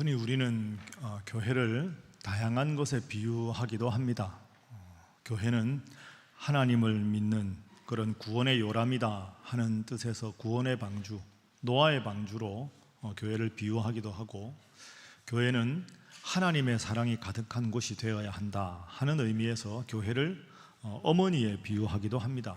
흔히 우리는 교회를 다양한 것에 비유하기도 합니다. 교회는 하나님을 믿는 그런 구원의 요람이다 하는 뜻에서 구원의 방주, 노아의 방주로 교회를 비유하기도 하고, 교회는 하나님의 사랑이 가득한 곳이 되어야 한다 하는 의미에서 교회를 어머니에 비유하기도 합니다.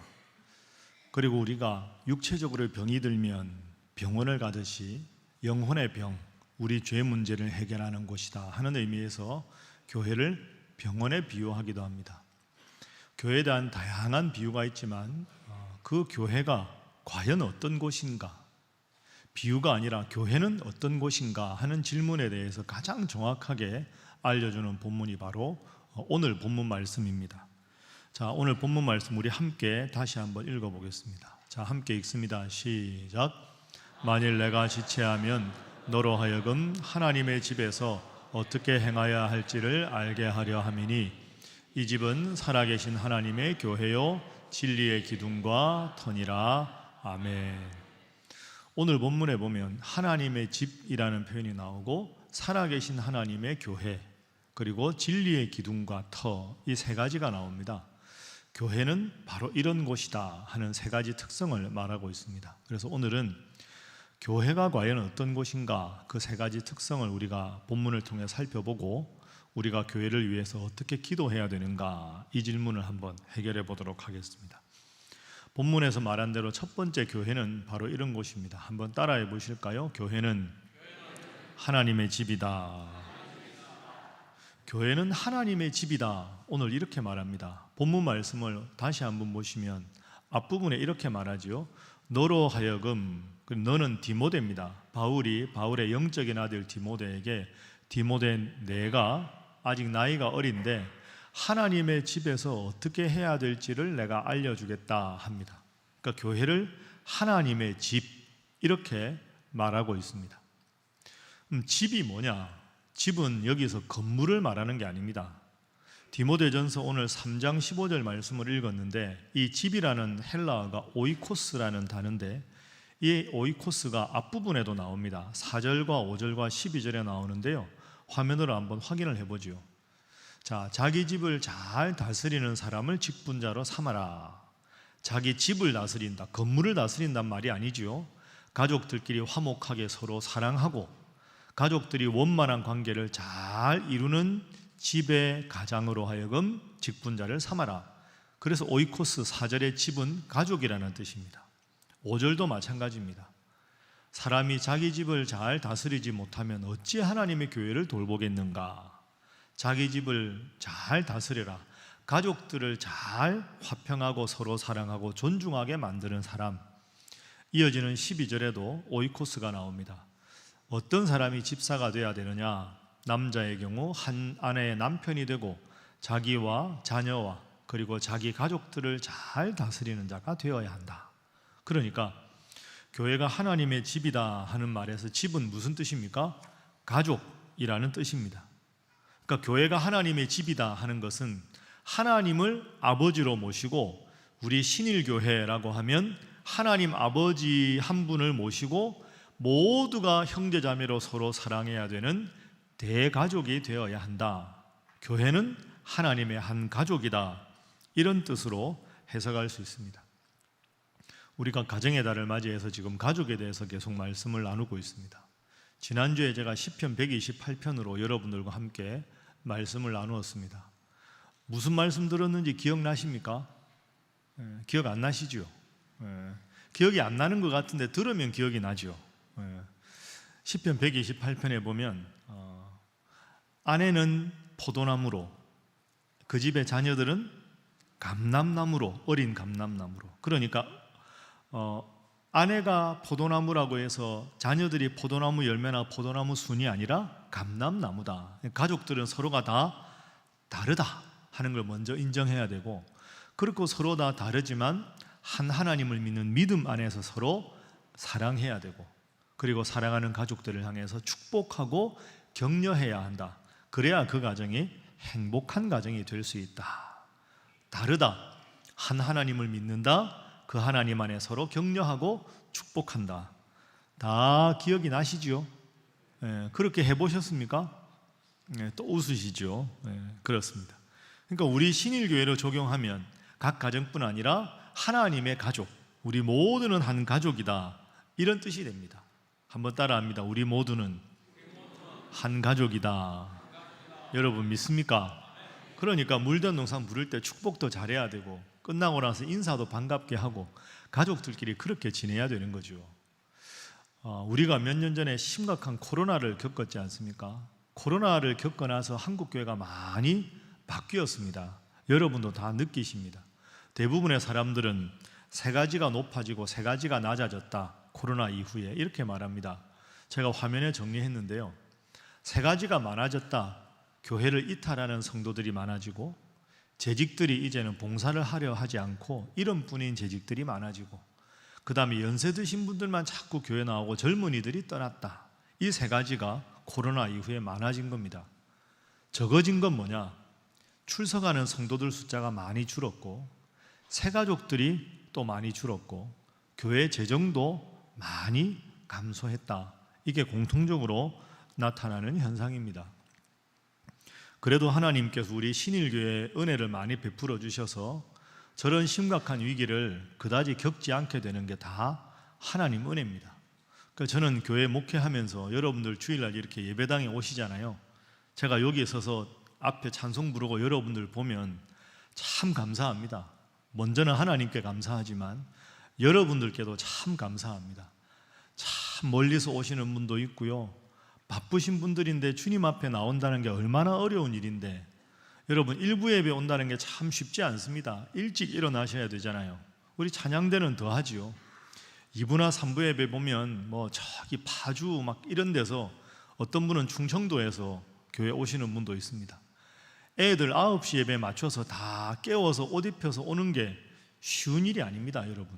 그리고 우리가 육체적으로 병이 들면 병원을 가듯이 영혼의 병, 우리 죄 문제를 해결하는 곳이다 하는 의미에서 교회를 병원에 비유하기도 합니다. 교회에 대한 다양한 비유가 있지만 그 교회가 과연 어떤 곳인가, 비유가 아니라 교회는 어떤 곳인가 하는 질문에 대해서 가장 정확하게 알려주는 본문이 바로 오늘 본문 말씀입니다. 자, 오늘 본문 말씀 우리 함께 다시 한번 읽어보겠습니다. 자, 함께 읽습니다. 시작. 만일 내가 지체하면 너로 하여금 하나님의 집에서 어떻게 행하여야 할지를 알게 하려 함이니 이 집은 살아계신 하나님의 교회요 진리의 기둥과 터니라. 아멘. 오늘 본문에 보면 하나님의 집이라는 표현이 나오고 살아계신 하나님의 교회, 그리고 진리의 기둥과 터, 이 세 가지가 나옵니다. 교회는 바로 이런 곳이다 하는 세 가지 특성을 말하고 있습니다. 그래서 오늘은 교회가 과연 어떤 곳인가, 그 세 가지 특성을 우리가 본문을 통해 살펴보고 우리가 교회를 위해서 어떻게 기도해야 되는가, 이 질문을 한번 해결해 보도록 하겠습니다. 본문에서 말한 대로 첫 번째 교회는 바로 이런 곳입니다. 한번 따라해 보실까요? 교회는 하나님의 집이다. 교회는 하나님의 집이다. 오늘 이렇게 말합니다. 본문 말씀을 다시 한번 보시면 앞부분에 이렇게 말하지요. 너로 하여금, 너는 디모데입니다. 바울의 영적인 아들 디모데에게, 디모데 내가 아직 나이가 어린데 하나님의 집에서 어떻게 해야 될지를 내가 알려주겠다 합니다. 그러니까 교회를 하나님의 집, 이렇게 말하고 있습니다. 집이 뭐냐? 집은 여기서 건물을 말하는 게 아닙니다. 디모데전서 오늘 3장 15절 말씀을 읽었는데, 이 집이라는 헬라어가 오이코스라는 단어인데, 이 오이코스가 앞부분에도 나옵니다. 4절과 5절과 12절에 나오는데요, 화면으로 한번 확인을 해보죠. 자, 자기 집을 잘 다스리는 사람을 직분자로 삼아라. 자기 집을 다스린다, 건물을 다스린단 말이 아니죠. 가족들끼리 화목하게 서로 사랑하고 가족들이 원만한 관계를 잘 이루는 집의 가장으로 하여금 직분자를 삼아라. 그래서 오이코스 4절의 집은 가족이라는 뜻입니다. 5절도 마찬가지입니다. 사람이 자기 집을 잘 다스리지 못하면 어찌 하나님의 교회를 돌보겠는가. 자기 집을 잘 다스려라. 가족들을 잘 화평하고 서로 사랑하고 존중하게 만드는 사람. 이어지는 12절에도 오이코스가 나옵니다. 어떤 사람이 집사가 되어야 되느냐? 남자의 경우 한 아내의 남편이 되고 자기와 자녀와 그리고 자기 가족들을 잘 다스리는 자가 되어야 한다. 그러니까 교회가 하나님의 집이다 하는 말에서 집은 무슨 뜻입니까? 가족이라는 뜻입니다. 그러니까 교회가 하나님의 집이다 하는 것은 하나님을 아버지로 모시고, 우리 신일교회라고 하면 하나님 아버지 한 분을 모시고 모두가 형제자매로 서로 사랑해야 되는 대가족이 되어야 한다. 교회는 하나님의 한 가족이다, 이런 뜻으로 해석할 수 있습니다. 우리가 가정의 달을 맞이해서 지금 가족에 대해서 계속 말씀을 나누고 있습니다. 지난주에 제가 시편 128편으로 여러분들과 함께 말씀을 나누었습니다. 무슨 말씀 들었는지 기억나십니까? 기억 안 나시죠? 기억이 안 나는 것 같은데 들으면 기억이 나죠. 시편 128편에 보면 아내는 포도나무로, 그 집의 자녀들은 감람나무로, 어린 감람나무로. 그러니까 아내가 포도나무라고 해서 자녀들이 포도나무 열매나 포도나무 순이 아니라 감람나무다. 가족들은 서로가 다 다르다 하는 걸 먼저 인정해야 되고, 그렇고 서로 다 다르지만 한 하나님을 믿는 믿음 안에서 서로 사랑해야 되고, 그리고 사랑하는 가족들을 향해서 축복하고 격려해야 한다. 그래야 그 가정이 행복한 가정이 될 수 있다. 다르다, 한 하나님을 믿는다, 그 하나님 안에 서로 격려하고 축복한다. 다 기억이 나시죠? 그렇게 해보셨습니까? 또 웃으시죠. 그렇습니다. 그러니까 우리 신일교회를 적용하면 각 가정뿐 아니라 하나님의 가족, 우리 모두는 한 가족이다, 이런 뜻이 됩니다. 한번 따라합니다. 우리 모두는 한 가족이다. 여러분 믿습니까? 그러니까 물던 동상 부를 때 축복도 잘해야 되고, 끝나고 나서 인사도 반갑게 하고, 가족들끼리 그렇게 지내야 되는 거죠. 우리가 몇 년 전에 심각한 코로나를 겪었지 않습니까? 코로나를 겪고 나서 한국교회가 많이 바뀌었습니다. 여러분도 다 느끼십니다. 대부분의 사람들은 세 가지가 높아지고 세 가지가 낮아졌다, 코로나 이후에, 이렇게 말합니다. 제가 화면에 정리했는데요, 세 가지가 많아졌다. 교회를 이탈하는 성도들이 많아지고, 재직들이 이제는 봉사를 하려 하지 않고 이름뿐인 재직들이 많아지고, 그 다음에 연세 드신 분들만 자꾸 교회 나오고 젊은이들이 떠났다. 이 세 가지가 코로나 이후에 많아진 겁니다. 적어진 건 뭐냐? 출석하는 성도들 숫자가 많이 줄었고, 새가족들이 또 많이 줄었고, 교회 재정도 많이 감소했다. 이게 공통적으로 나타나는 현상입니다. 그래도 하나님께서 우리 신일교회에 은혜를 많이 베풀어 주셔서 저런 심각한 위기를 그다지 겪지 않게 되는 게 다 하나님 은혜입니다. 그러니까 저는 교회 목회하면서 여러분들 주일날 이렇게 예배당에 오시잖아요. 제가 여기에 서서 앞에 찬송 부르고 여러분들 보면 참 감사합니다. 먼저는 하나님께 감사하지만 여러분들께도 참 감사합니다. 참 멀리서 오시는 분도 있고요, 바쁘신 분들인데 주님 앞에 나온다는 게 얼마나 어려운 일인데, 여러분 일부 예배 온다는 게 참 쉽지 않습니다. 일찍 일어나셔야 되잖아요. 우리 찬양대는 더 하지요. 2부나 3부 예배 보면 저기 파주 막 이런 데서, 어떤 분은 충청도에서 교회 오시는 분도 있습니다. 애들 9시 예배 맞춰서 다 깨워서 옷 입혀서 오는 게 쉬운 일이 아닙니다, 여러분.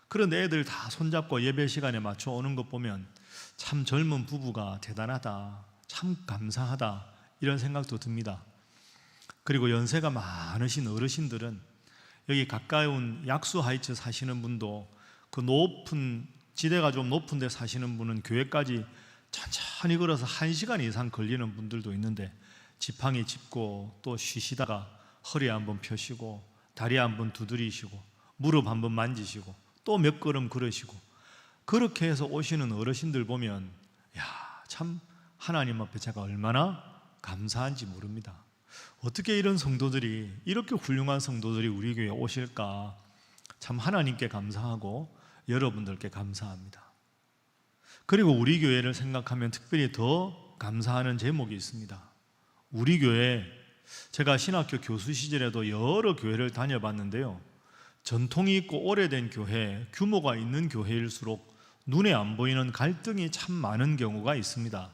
그런데 애들 다 손잡고 예배 시간에 맞춰 오는 것 보면 참 젊은 부부가 대단하다, 참 감사하다, 이런 생각도 듭니다. 그리고 연세가 많으신 어르신들은, 여기 가까운 약수 하이츠 사시는 분도, 그 높은 지대가 좀 높은 데 사시는 분은 교회까지 천천히 걸어서 1시간 이상 걸리는 분들도 있는데, 지팡이 짚고 또 쉬시다가 허리 한번 펴시고 다리 한번 두드리시고 무릎 한번 만지시고 또 몇 걸음 걸으시고, 그렇게 해서 오시는 어르신들 보면 참 하나님 앞에 제가 얼마나 감사한지 모릅니다. 어떻게 이런 성도들이, 이렇게 훌륭한 성도들이 우리 교회에 오실까, 참 하나님께 감사하고 여러분들께 감사합니다. 그리고 우리 교회를 생각하면 특별히 더 감사하는 제목이 있습니다. 우리 교회, 제가 신학교 교수 시절에도 여러 교회를 다녀봤는데요, 전통이 있고 오래된 교회, 규모가 있는 교회일수록 눈에 안 보이는 갈등이 참 많은 경우가 있습니다.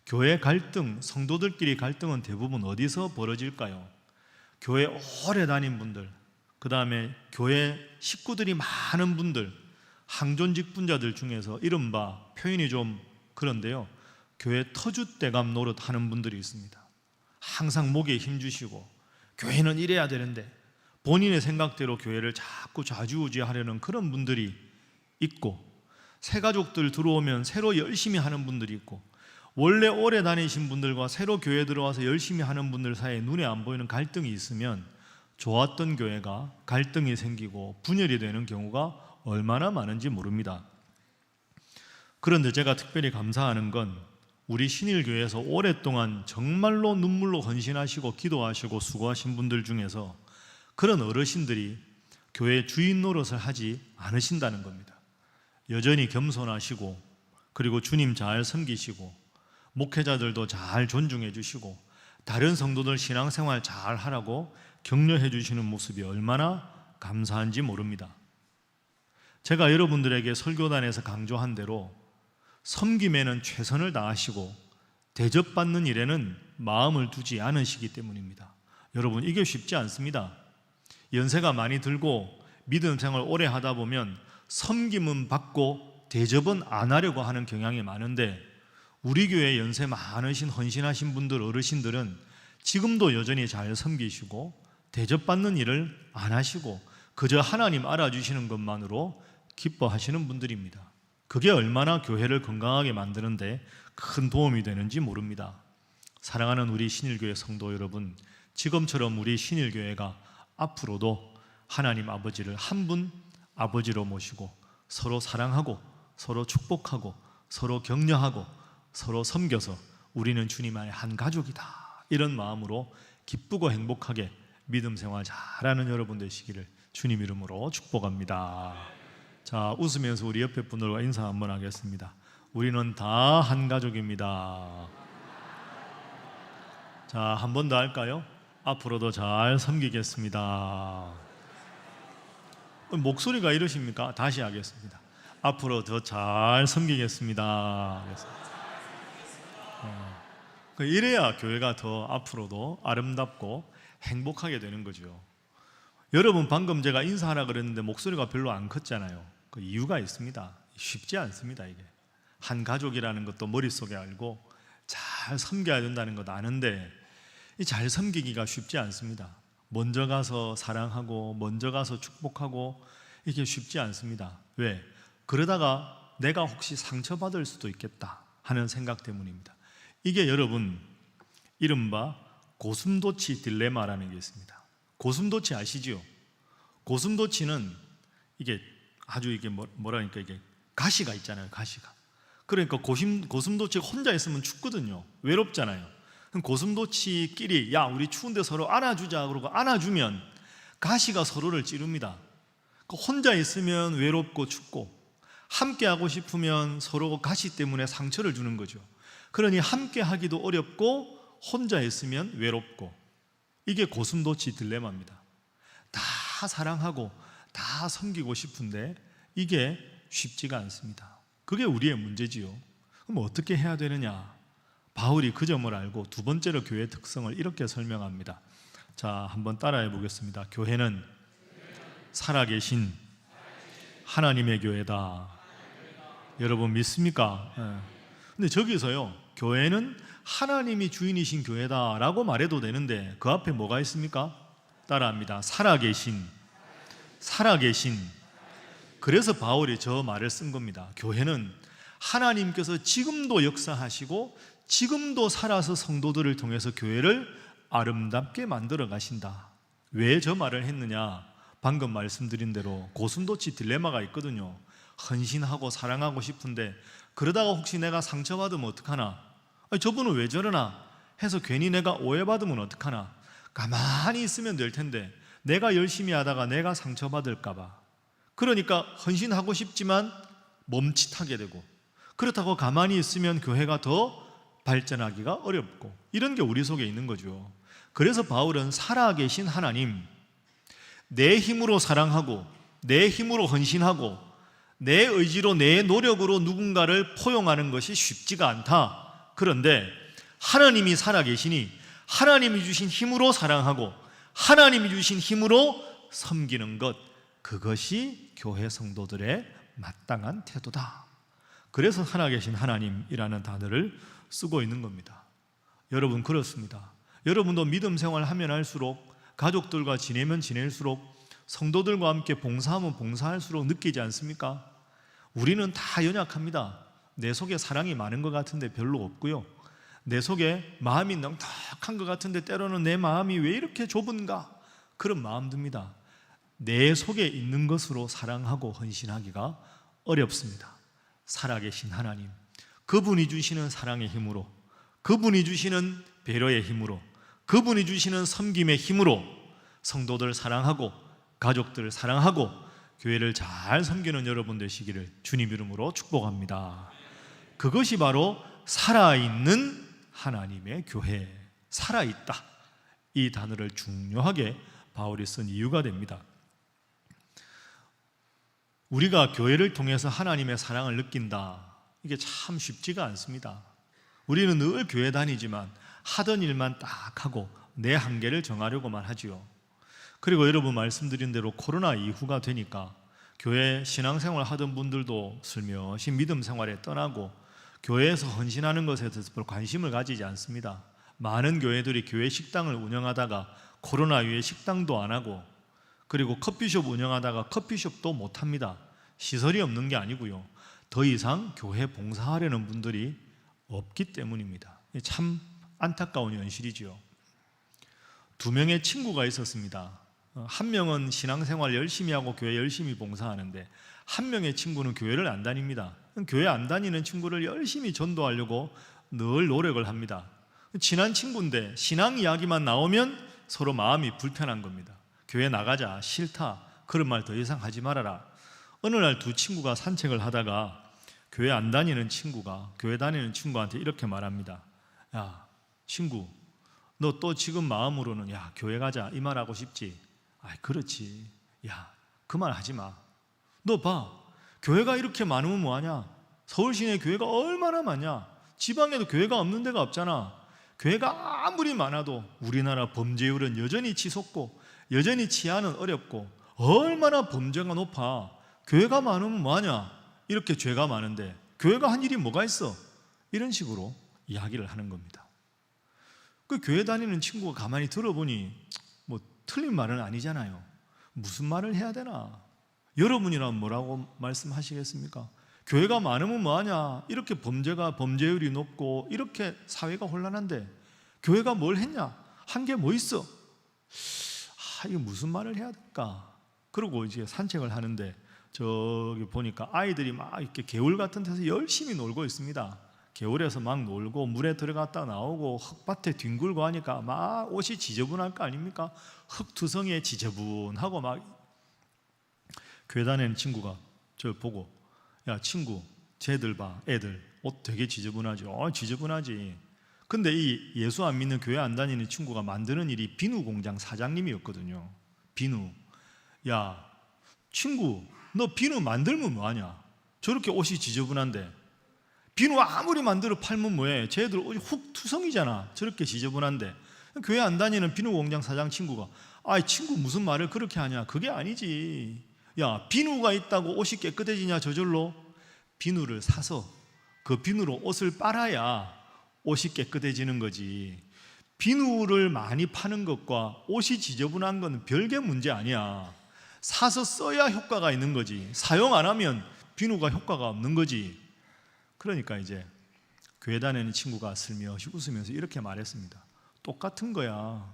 교회 갈등, 성도들끼리 갈등은 대부분 어디서 벌어질까요? 교회 오래 다닌 분들, 그 다음에 교회 식구들이 많은 분들, 항존직분자들 중에서 이른바, 표현이 좀 그런데요, 교회 터줏대감 노릇 하는 분들이 있습니다. 항상 목에 힘주시고 교회는 이래야 되는데 본인의 생각대로 교회를 자꾸 좌지우지하려는 그런 분들이 있고, 새 가족들 들어오면 새로 열심히 하는 분들이 있고, 원래 오래 다니신 분들과 새로 교회 들어와서 열심히 하는 분들 사이에 눈에 안 보이는 갈등이 있으면 좋았던 교회가 갈등이 생기고 분열이 되는 경우가 얼마나 많은지 모릅니다. 그런데 제가 특별히 감사하는 건, 우리 신일교회에서 오랫동안 정말로 눈물로 헌신하시고 기도하시고 수고하신 분들 중에서 그런 어르신들이 교회 주인 노릇을 하지 않으신다는 겁니다. 여전히 겸손하시고, 그리고 주님 잘 섬기시고, 목회자들도 잘 존중해 주시고, 다른 성도들 신앙생활 잘 하라고 격려해 주시는 모습이 얼마나 감사한지 모릅니다. 제가 여러분들에게 설교단에서 강조한 대로 섬김에는 최선을 다하시고 대접받는 일에는 마음을 두지 않으시기 때문입니다. 여러분, 이게 쉽지 않습니다. 연세가 많이 들고 믿음 생활 오래 하다 보면 섬김은 받고 대접은 안 하려고 하는 경향이 많은데, 우리 교회 연세 많으신 헌신하신 분들, 어르신들은 지금도 여전히 잘 섬기시고 대접받는 일을 안 하시고 그저 하나님 알아주시는 것만으로 기뻐하시는 분들입니다. 그게 얼마나 교회를 건강하게 만드는데 큰 도움이 되는지 모릅니다. 사랑하는 우리 신일교회 성도 여러분, 지금처럼 우리 신일교회가 앞으로도 하나님 아버지를 한 분 아버지로 모시고 서로 사랑하고 서로 축복하고 서로 격려하고 서로 섬겨서 우리는 주님 안에 한 가족이다, 이런 마음으로 기쁘고 행복하게 믿음 생활 잘하는 여러분 되시기를 주님 이름으로 축복합니다. 자, 웃으면서 우리 옆에 분들과 인사 한번 하겠습니다. 우리는 다 한 가족입니다. 자, 한 번 더 할까요? 앞으로도 잘 섬기겠습니다. 목소리가 이러십니까? 다시 하겠습니다. 앞으로 더 잘 섬기겠습니다. 이래야 교회가 더 앞으로도 아름답고 행복하게 되는 거죠. 여러분, 방금 제가 인사하라 그랬는데 목소리가 별로 안 컸잖아요. 그 이유가 있습니다. 쉽지 않습니다. 이게 한 가족이라는 것도 머릿속에 알고 잘 섬겨야 된다는 것 아는데 이 잘 섬기기가 쉽지 않습니다. 먼저 가서 사랑하고 먼저 가서 축복하고 이게 쉽지 않습니다. 왜? 그러다가 내가 혹시 상처받을 수도 있겠다 하는 생각 때문입니다. 이게 여러분, 이른바 고슴도치 딜레마라는 게 있습니다. 고슴도치 아시죠? 고슴도치는 이게 아주 이게 뭐라니까 이게 가시가 있잖아요. 가시가. 그러니까 고슴도치가 혼자 있으면 춥거든요. 외롭잖아요. 그럼 고슴도치끼리 야, 우리 추운데 서로 안아주자 그러고 안아주면 가시가 서로를 찌릅니다. 혼자 있으면 외롭고 춥고 함께 하고 싶으면 서로 가시 때문에 상처를 주는 거죠. 그러니 함께 하기도 어렵고 혼자 있으면 외롭고, 이게 고슴도치 딜레마입니다. 다 사랑하고 다 섬기고 싶은데 이게 쉽지가 않습니다. 그게 우리의 문제지요. 그럼 어떻게 해야 되느냐? 바울이 그 점을 알고 두 번째로 교회의 특성을 이렇게 설명합니다. 자, 한번 따라해 보겠습니다. 교회는 살아계신 하나님의 교회다. 여러분 믿습니까? 근데 저기서요, 교회는 하나님이 주인이신 교회다라고 말해도 되는데 그 앞에 뭐가 있습니까? 따라합니다. 살아계신. 그래서 바울이 저 말을 쓴 겁니다. 교회는 하나님께서 지금도 역사하시고 지금도 살아서 성도들을 통해서 교회를 아름답게 만들어 가신다. 왜 저 말을 했느냐? 방금 말씀드린 대로 고슴도치 딜레마가 있거든요. 헌신하고 사랑하고 싶은데 그러다가 혹시 내가 상처받으면 어떡하나? 저분은 왜 저러나? 해서 괜히 내가 오해받으면 어떡하나? 가만히 있으면 될 텐데 내가 열심히 하다가 내가 상처받을까 봐. 그러니까 헌신하고 싶지만 멈칫하게 되고, 그렇다고 가만히 있으면 교회가 더 발전하기가 어렵고, 이런 게 우리 속에 있는 거죠. 그래서 바울은 살아계신 하나님, 내 힘으로 사랑하고 내 힘으로 헌신하고 내 의지로 내 노력으로 누군가를 포용하는 것이 쉽지가 않다. 그런데 하나님이 살아계시니 하나님이 주신 힘으로 사랑하고 하나님이 주신 힘으로 섬기는 것, 그것이 교회 성도들의 마땅한 태도다. 그래서 살아계신 하나님이라는 단어를 쓰고 있는 겁니다. 여러분, 그렇습니다. 여러분도 믿음 생활 하면 할수록, 가족들과 지내면 지낼수록, 성도들과 함께 봉사하면 봉사할수록 느끼지 않습니까? 우리는 다 연약합니다. 내 속에 사랑이 많은 것 같은데 별로 없고요, 내 속에 마음이 넉넉한 것 같은데 때로는 내 마음이 왜 이렇게 좁은가, 그런 마음 듭니다. 내 속에 있는 것으로 사랑하고 헌신하기가 어렵습니다. 살아계신 하나님, 그분이 주시는 사랑의 힘으로, 그분이 주시는 배려의 힘으로, 그분이 주시는 섬김의 힘으로 성도들 사랑하고 가족들 사랑하고 교회를 잘 섬기는 여러분 되시기를 주님 이름으로 축복합니다. 그것이 바로 살아있는 하나님의 교회, 살아있다, 이 단어를 중요하게 바울이 쓴 이유가 됩니다. 우리가 교회를 통해서 하나님의 사랑을 느낀다, 이게 참 쉽지가 않습니다. 우리는 늘 교회 다니지만 하던 일만 딱 하고 내 한계를 정하려고만 하지요. 그리고 여러분 말씀드린 대로 코로나 이후가 되니까 교회 신앙생활 하던 분들도 슬며시 믿음 생활에 떠나고 교회에서 헌신하는 것에 대해서 별 관심을 가지지 않습니다. 많은 교회들이 교회 식당을 운영하다가 코로나 이후에 식당도 안 하고, 그리고 커피숍 운영하다가 커피숍도 못합니다. 시설이 없는 게 아니고요, 더 이상 교회 봉사하려는 분들이 없기 때문입니다. 참 안타까운 현실이지요. 2명의 친구가 있었습니다. 한 명은 신앙생활 열심히 하고 교회 열심히 봉사하는데, 한 명의 친구는 교회를 안 다닙니다. 교회 안 다니는 친구를 열심히 전도하려고 늘 노력을 합니다. 친한 친구인데 신앙 이야기만 나오면 서로 마음이 불편한 겁니다. 교회 나가자, 싫다, 그런 말 더 이상 하지 말아라. 어느 날 두 친구가 산책을 하다가 교회 안 다니는 친구가 교회 다니는 친구한테 이렇게 말합니다. 야, 친구, 너 또 지금 마음으로는 야, 교회 가자 이 말 하고 싶지? 아이, 그렇지. 야, 그 말 하지 마. 너 봐, 교회가 이렇게 많으면 뭐하냐? 서울 시내 교회가 얼마나 많냐? 지방에도 교회가 없는 데가 없잖아. 교회가 아무리 많아도 우리나라 범죄율은 여전히 치솟고 여전히 치안은 어렵고 얼마나 범죄가 높아. 교회가 많으면 뭐하냐? 이렇게 죄가 많은데 교회가 한 일이 뭐가 있어? 이런 식으로 이야기를 하는 겁니다. 그 교회 다니는 친구가 가만히 들어보니 뭐 틀린 말은 아니잖아요. 무슨 말을 해야 되나? 여러분이라면 뭐라고 말씀하시겠습니까? 교회가 많으면 뭐하냐? 이렇게 범죄율이 높고 이렇게 사회가 혼란한데 교회가 뭘 했냐? 한 게 뭐 있어? 이거 무슨 말을 해야 될까? 그러고 이제 산책을 하는데 저기 보니까 아이들이 막 이렇게 개울 같은 데서 열심히 놀고 있습니다. 개울에서 막 놀고 물에 들어갔다 나오고 흙밭에 뒹굴고 하니까 막 옷이 지저분할 거 아닙니까? 흙투성이에 지저분하고 막 교회 다니는 친구가 저 보고, 야 친구, 쟤들 봐, 애들 옷 되게 지저분하지? 지저분하지. 근데 이 예수 안 믿는 교회 안 다니는 친구가 만드는 일이 비누 공장 사장님이었거든요. 비누. 야 친구, 너 비누 만들면 뭐하냐? 저렇게 옷이 지저분한데 비누 아무리 만들어 팔면 뭐해? 쟤들 옷이 흙투성이잖아. 저렇게 지저분한데. 교회 안 다니는 비누 공장 사장 친구가, 아이 친구 무슨 말을 그렇게 하냐? 그게 아니지. 야, 비누가 있다고 옷이 깨끗해지냐 저절로? 비누를 사서 그 비누로 옷을 빨아야 옷이 깨끗해지는 거지. 비누를 많이 파는 것과 옷이 지저분한 건 별개 문제 아니야. 사서 써야 효과가 있는 거지. 사용 안 하면 비누가 효과가 없는 거지. 그러니까 이제 교회 다니는 친구가 슬며시 웃으면서 이렇게 말했습니다. 똑같은 거야.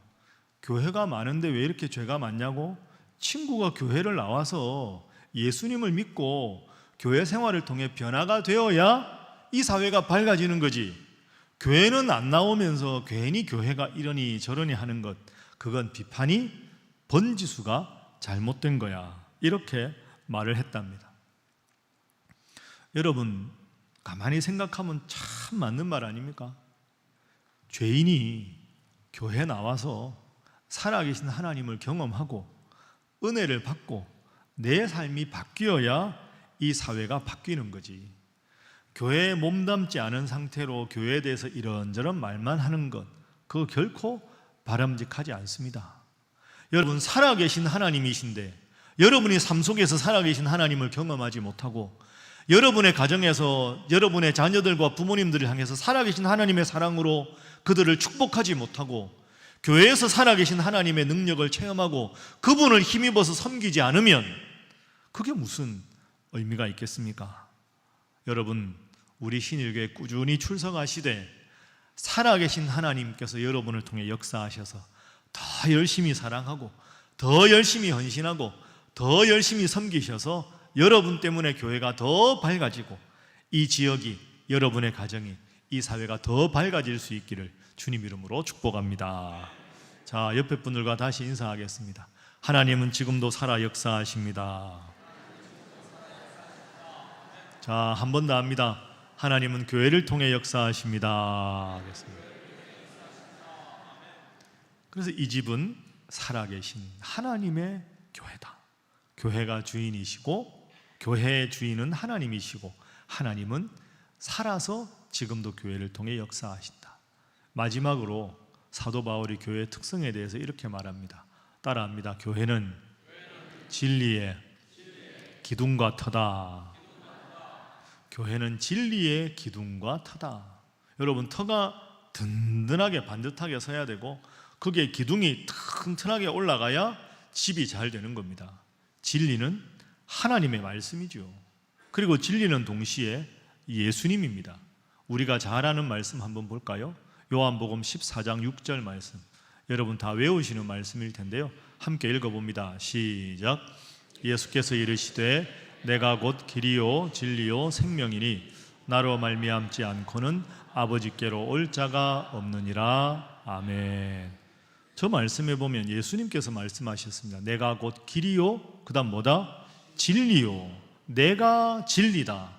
교회가 많은데 왜 이렇게 죄가 많냐고? 친구가 교회를 나와서 예수님을 믿고 교회 생활을 통해 변화가 되어야 이 사회가 밝아지는 거지. 교회는 안 나오면서 괜히 교회가 이러니 저러니 하는 것, 그건 비판이 번지수가 잘못된 거야. 이렇게 말을 했답니다. 여러분 가만히 생각하면 참 맞는 말 아닙니까? 죄인이 교회 나와서 살아계신 하나님을 경험하고 은혜를 받고 내 삶이 바뀌어야 이 사회가 바뀌는 거지. 교회에 몸담지 않은 상태로 교회에 대해서 이런저런 말만 하는 것, 그거 결코 바람직하지 않습니다. 여러분 살아계신 하나님이신데 여러분이 삶 속에서 살아계신 하나님을 경험하지 못하고 여러분의 가정에서 여러분의 자녀들과 부모님들을 향해서 살아계신 하나님의 사랑으로 그들을 축복하지 못하고 교회에서 살아계신 하나님의 능력을 체험하고 그분을 힘입어서 섬기지 않으면 그게 무슨 의미가 있겠습니까? 여러분 우리 신일교회 꾸준히 출석하시되 살아계신 하나님께서 여러분을 통해 역사하셔서 더 열심히 사랑하고 더 열심히 헌신하고 더 열심히 섬기셔서 여러분 때문에 교회가 더 밝아지고 이 지역이, 여러분의 가정이, 이 사회가 더 밝아질 수 있기를 주님 이름으로 축복합니다. 자, 옆에 분들과 다시 인사하겠습니다. 하나님은 지금도 살아 역사하십니다. 자, 한 번 더 합니다. 하나님은 교회를 통해 역사하십니다. 하겠습니다. 그래서 이 집은 살아계신 하나님의 교회다. 교회가 주인이시고 교회의 주인은 하나님이시고 하나님은 살아서 지금도 교회를 통해 역사하신다. 마지막으로 사도 바울이 교회의 특성에 대해서 이렇게 말합니다. 따라합니다. 교회는 진리의 기둥과 터다. 교회는 진리의 기둥과 터다. 여러분 터가 든든하게 반듯하게 서야 되고 그게 기둥이 튼튼하게 올라가야 집이 잘 되는 겁니다. 진리는 하나님의 말씀이죠. 그리고 진리는 동시에 예수님입니다. 우리가 잘 아는 말씀 한번 볼까요? 요한복음 14장 6절 말씀, 여러분 다 외우시는 말씀일 텐데요, 함께 읽어봅니다. 시작. 예수께서 이르시되 내가 곧 길이요 진리요 생명이니 나로 말미암지 않고는 아버지께로 올 자가 없느니라. 아멘. 저 말씀에 보면 예수님께서 말씀하셨습니다. 내가 곧 길이요, 그 다음 뭐다? 진리요. 내가 진리다.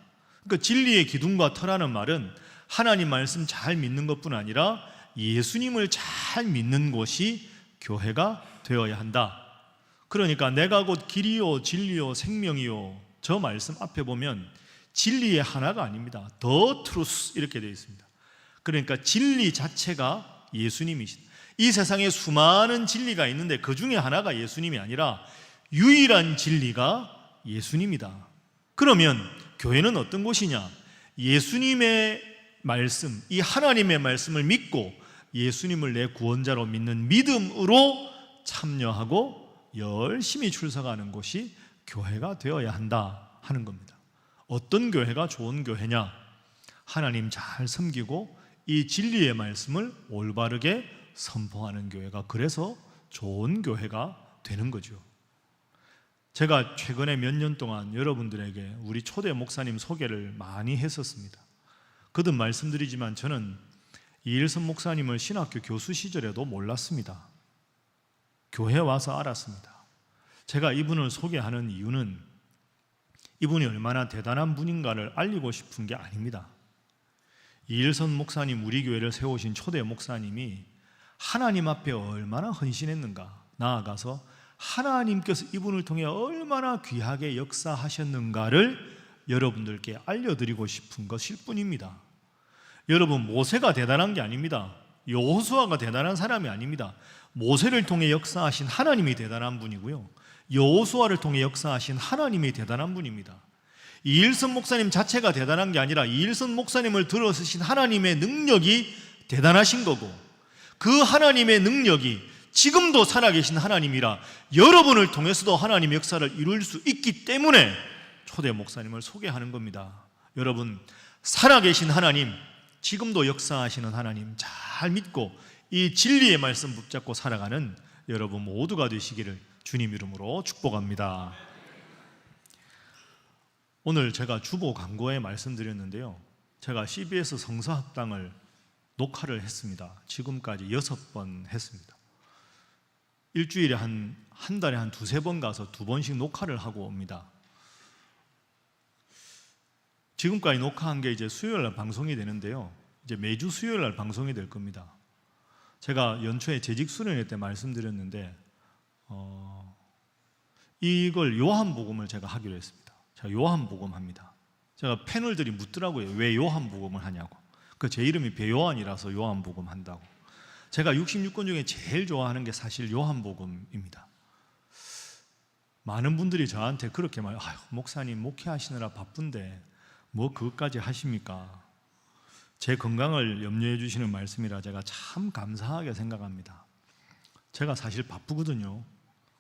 그러니까 진리의 기둥과 터라는 말은 하나님 말씀 잘 믿는 것뿐 아니라 예수님을 잘 믿는 곳이 교회가 되어야 한다. 그러니까 내가 곧 길이요 진리요 생명이요, 저 말씀 앞에 보면 진리의 하나가 아닙니다. The truth 이렇게 되어 있습니다. 그러니까 진리 자체가 예수님이시다. 이 세상에 수많은 진리가 있는데 그 중에 하나가 예수님이 아니라 유일한 진리가 예수님이다. 그러면 교회는 어떤 곳이냐? 예수님의 말씀, 이 하나님의 말씀을 믿고 예수님을 내 구원자로 믿는 믿음으로 참여하고 열심히 출석하는 곳이 교회가 되어야 한다 하는 겁니다. 어떤 교회가 좋은 교회냐? 하나님 잘 섬기고 이 진리의 말씀을 올바르게 선포하는 교회가 그래서 좋은 교회가 되는 거죠. 제가 최근에 몇 년 동안 여러분들에게 우리 초대 목사님 소개를 많이 했었습니다. 거듭 말씀드리지만 저는 이일선 목사님을 신학교 교수 시절에도 몰랐습니다. 교회 와서 알았습니다. 제가 이분을 소개하는 이유는 이분이 얼마나 대단한 분인가를 알리고 싶은 게 아닙니다. 이일선 목사님, 우리 교회를 세우신 초대 목사님이 하나님 앞에 얼마나 헌신했는가, 나아가서 하나님께서 이분을 통해 얼마나 귀하게 역사하셨는가를 여러분들께 알려드리고 싶은 것일 뿐입니다. 여러분, 모세가 대단한 게 아닙니다. 여호수아가 대단한 사람이 아닙니다. 모세를 통해 역사하신 하나님이 대단한 분이고요, 여호수아를 통해 역사하신 하나님이 대단한 분입니다. 이일선 목사님 자체가 대단한 게 아니라 이일선 목사님을 들어서신 하나님의 능력이 대단하신 거고, 그 하나님의 능력이 지금도 살아계신 하나님이라 여러분을 통해서도 하나님의 역사를 이룰 수 있기 때문에 초대 목사님을 소개하는 겁니다. 여러분, 살아계신 하나님, 지금도 역사하시는 하나님 잘 믿고 이 진리의 말씀 붙잡고 살아가는 여러분 모두가 되시기를 주님 이름으로 축복합니다. 오늘 제가 주보 광고에 말씀드렸는데요, 제가 CBS 성서학당을 녹화를 했습니다. 지금까지 6번 했습니다. 일주일에 한 달에 한 2-3번 가서 2번씩 녹화를 하고 옵니다. 지금까지 녹화한 게 이제 수요일 날 방송이 되는데요, 이제 매주 수요일 날 방송이 될 겁니다. 제가 연초에 재직 수련회 때 말씀드렸는데 이걸 요한복음을 제가 하기로 했습니다. 제가 요한복음 합니다. 제가 패널들이 묻더라고요. 왜 요한복음을 하냐고. 제 이름이 배요한이라서 요한복음 한다고. 제가 66권 중에 제일 좋아하는 게 사실 요한복음입니다. 많은 분들이 저한테 그렇게 말해요. 목사님 목회하시느라 바쁜데 뭐 그것까지 하십니까? 제 건강을 염려해 주시는 말씀이라 제가 참 감사하게 생각합니다. 제가 사실 바쁘거든요.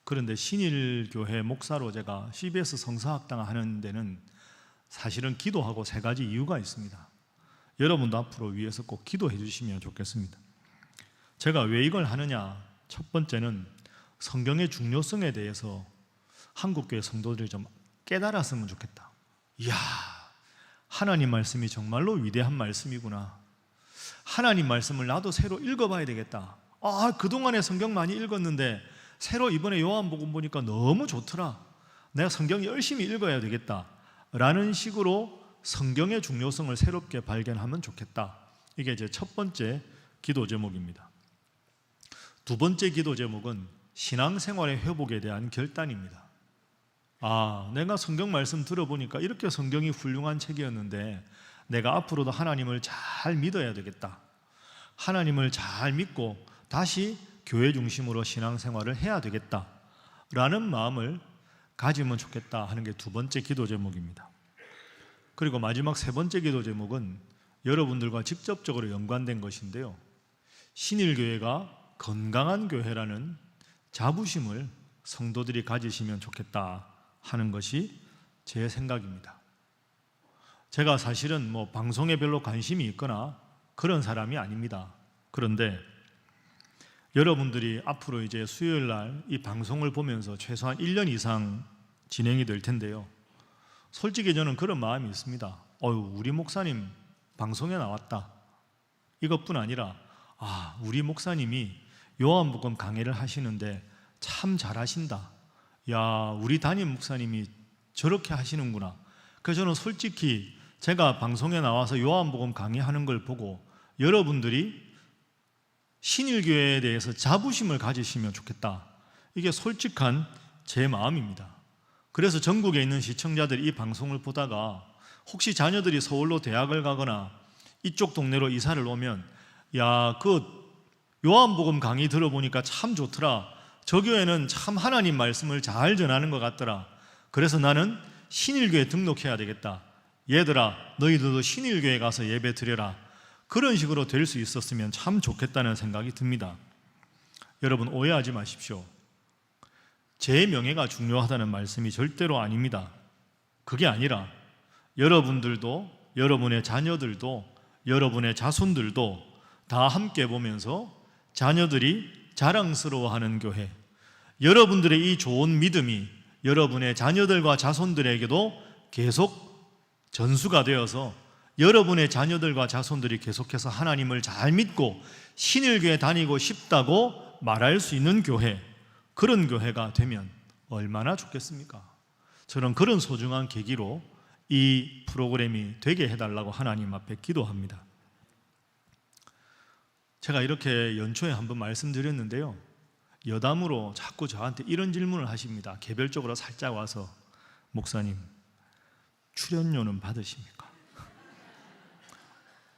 그런데 신일교회 목사로 제가 CBS 성서학당 하는 데는 사실은 기도하고 3가지 이유가 있습니다. 여러분도 앞으로 위해서 꼭 기도해 주시면 좋겠습니다. 제가 왜 이걸 하느냐? 첫 번째는 성경의 중요성에 대해서 한국교회 성도들이 좀 깨달았으면 좋겠다. 이야, 하나님 말씀이 정말로 위대한 말씀이구나. 하나님 말씀을 나도 새로 읽어봐야 되겠다. 그동안에 성경 많이 읽었는데 새로 이번에 요한복음 보니까 너무 좋더라. 내가 성경 열심히 읽어야 되겠다 라는 식으로 성경의 중요성을 새롭게 발견하면 좋겠다. 이게 제 첫 번째 기도 제목입니다. 두 번째 기도 제목은 신앙생활의 회복에 대한 결단입니다. 내가 성경 말씀 들어보니까 이렇게 성경이 훌륭한 책이었는데 내가 앞으로도 하나님을 잘 믿어야 되겠다. 하나님을 잘 믿고 다시 교회 중심으로 신앙생활을 해야 되겠다 라는 마음을 가지면 좋겠다 하는 게 두 번째 기도 제목입니다. 그리고 마지막 세 번째 기도 제목은 여러분들과 직접적으로 연관된 것인데요, 신일교회가 건강한 교회라는 자부심을 성도들이 가지시면 좋겠다 하는 것이 제 생각입니다. 제가 사실은 뭐 방송에 별로 관심이 있거나 그런 사람이 아닙니다. 그런데 여러분들이 앞으로 이제 수요일 날 이 방송을 보면서 최소한 1년 이상 진행이 될 텐데요. 솔직히 저는 그런 마음이 있습니다. 우리 목사님 방송에 나왔다. 이것뿐 아니라 우리 목사님이 요한복음 강해를 하시는데 참 잘하신다. 야, 우리 담임 목사님이 저렇게 하시는구나. 그래서 저는 솔직히 제가 방송에 나와서 요한복음 강의하는 걸 보고 여러분들이 신일교회에 대해서 자부심을 가지시면 좋겠다. 이게 솔직한 제 마음입니다. 그래서 전국에 있는 시청자들이 이 방송을 보다가 혹시 자녀들이 서울로 대학을 가거나 이쪽 동네로 이사를 오면 그 요한복음 강의 들어보니까 참 좋더라. 저 교회는 참 하나님 말씀을 잘 전하는 것 같더라. 그래서 나는 신일교회 등록해야 되겠다. 얘들아, 너희들도 신일교회 가서 예배 드려라. 그런 식으로 될 수 있었으면 참 좋겠다는 생각이 듭니다. 여러분, 오해하지 마십시오. 제 명예가 중요하다는 말씀이 절대로 아닙니다. 그게 아니라 여러분들도, 여러분의 자녀들도, 여러분의 자손들도 다 함께 보면서 자녀들이 자랑스러워하는 교회, 여러분들의 이 좋은 믿음이 여러분의 자녀들과 자손들에게도 계속 전수가 되어서 여러분의 자녀들과 자손들이 계속해서 하나님을 잘 믿고 신일교회 다니고 싶다고 말할 수 있는 교회, 그런 교회가 되면 얼마나 좋겠습니까? 저는 그런 소중한 계기로 이 프로그램이 되게 해달라고 하나님 앞에 기도합니다. 제가 이렇게 연초에 한번 말씀드렸는데요, 여담으로 자꾸 저한테 이런 질문을 하십니다. 개별적으로 살짝 와서, 목사님, 출연료는 받으십니까?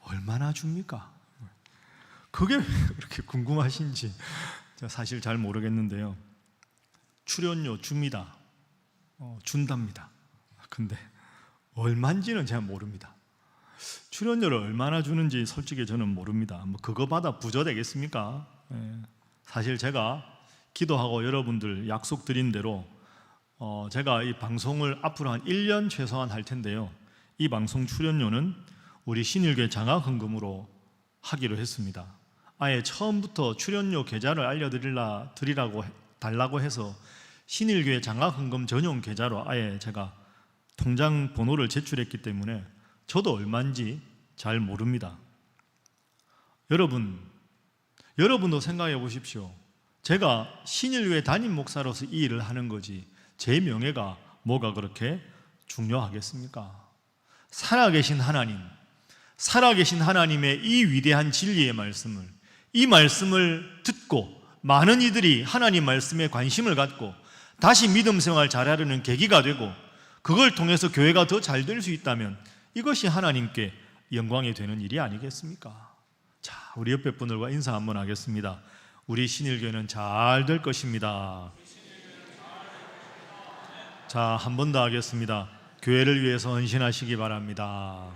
얼마나 줍니까? 그게 왜 그렇게 궁금하신지 제가 사실 잘 모르겠는데요, 출연료 줍니다. 준답니다. 근데 얼마인지는 제가 모릅니다. 출연료를 얼마나 주는지 솔직히 저는 모릅니다. 그거 받아 부자 되겠습니까? 사실 제가 기도하고 여러분들 약속드린 대로 제가 이 방송을 앞으로 한 1년 최소한 할 텐데요, 이 방송 출연료는 우리 신일교회 장학헌금으로 하기로 했습니다. 아예 처음부터 출연료 계좌를 달라고 해서 신일교회 장학헌금 전용 계좌로 아예 제가 통장 번호를 제출했기 때문에 저도 얼마인지 잘 모릅니다. 여러분도 생각해 보십시오. 제가 신일교회 담임 목사로서 이 일을 하는 거지 제 명예가 뭐가 그렇게 중요하겠습니까? 살아계신 하나님의 이 위대한 진리의 말씀을, 이 말씀을 듣고 많은 이들이 하나님 말씀에 관심을 갖고 다시 믿음 생활 잘하려는 계기가 되고 그걸 통해서 교회가 더 잘 될 수 있다면 이것이 하나님께 영광이 되는 일이 아니겠습니까? 자, 우리 옆에 분들과 인사 한번 하겠습니다. 우리 신일교회는 잘 될 것입니다. 자, 한 번 더 하겠습니다. 교회를 위해서 헌신하시기 바랍니다.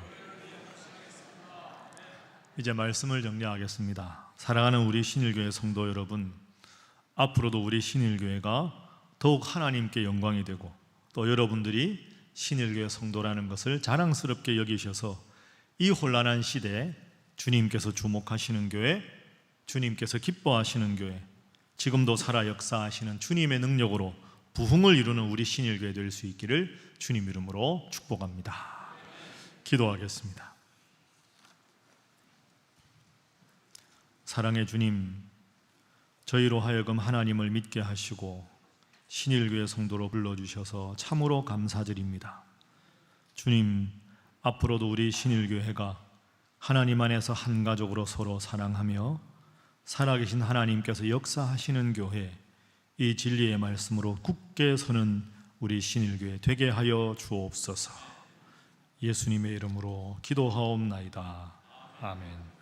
이제 말씀을 정리하겠습니다. 사랑하는 우리 신일교회 성도 여러분, 앞으로도 우리 신일교회가 더욱 하나님께 영광이 되고 또 여러분들이 신일교회 성도라는 것을 자랑스럽게 여기셔서 이 혼란한 시대에 주님께서 주목하시는 교회, 주님께서 기뻐하시는 교회, 지금도 살아 역사하시는 주님의 능력으로 부흥을 이루는 우리 신일교회 될 수 있기를 주님 이름으로 축복합니다. 기도하겠습니다. 사랑의 주님, 저희로 하여금 하나님을 믿게 하시고 신일교회 성도로 불러주셔서 참으로 감사드립니다. 주님, 앞으로도 우리 신일교회가 하나님 안에서 한 가족으로 서로 사랑하며 살아계신 하나님께서 역사하시는 교회, 이 진리의 말씀으로 굳게 서는 우리 신일교회 되게 하여 주옵소서. 예수님의 이름으로 기도하옵나이다. 아멘.